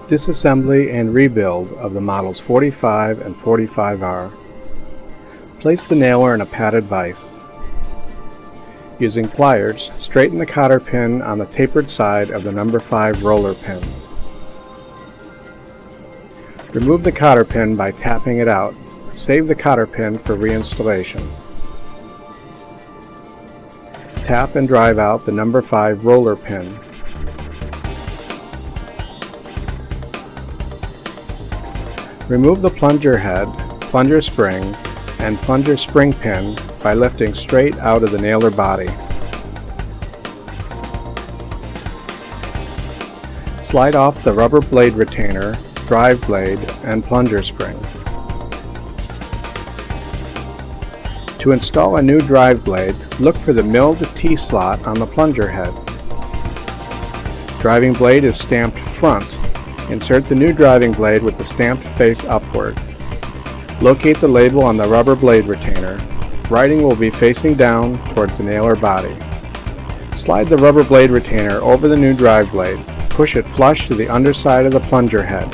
Disassembly and rebuild of the models 45 and 45R. Place the nailer in a padded vise. Using pliers, straighten the cotter pin on the tapered side of the number 5 roller pin. Remove the cotter pin by tapping it out. Save the cotter pin for reinstallation. Tap and drive out the number 5 roller pin. Remove the plunger head, plunger spring, and plunger spring pin by lifting straight out of the nailer body. Slide off the rubber blade retainer, drive blade, and plunger spring. To install a new drive blade, look for the milled T-slot on the plunger head. Driving blade is stamped front. Insert the new driving blade with the stamped face upward. Locate the label on the rubber blade retainer. Writing will be facing down towards the nailer body. Slide the rubber blade retainer over the new drive blade. Push it flush to the underside of the plunger head.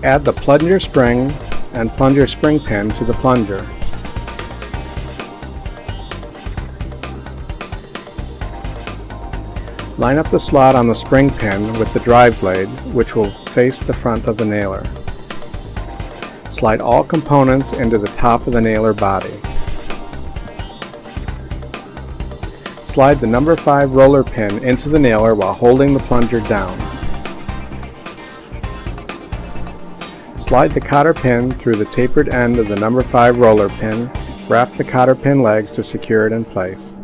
Add the plunger spring and plunger spring pin to the plunger. Line up the slot on the spring pin with the drive blade, which will face the front of the nailer. Slide all components into the top of the nailer body. Slide the number 5 roller pin into the nailer while holding the plunger down. Slide the cotter pin through the tapered end of the number 5 roller pin. Wrap the cotter pin legs to secure it in place.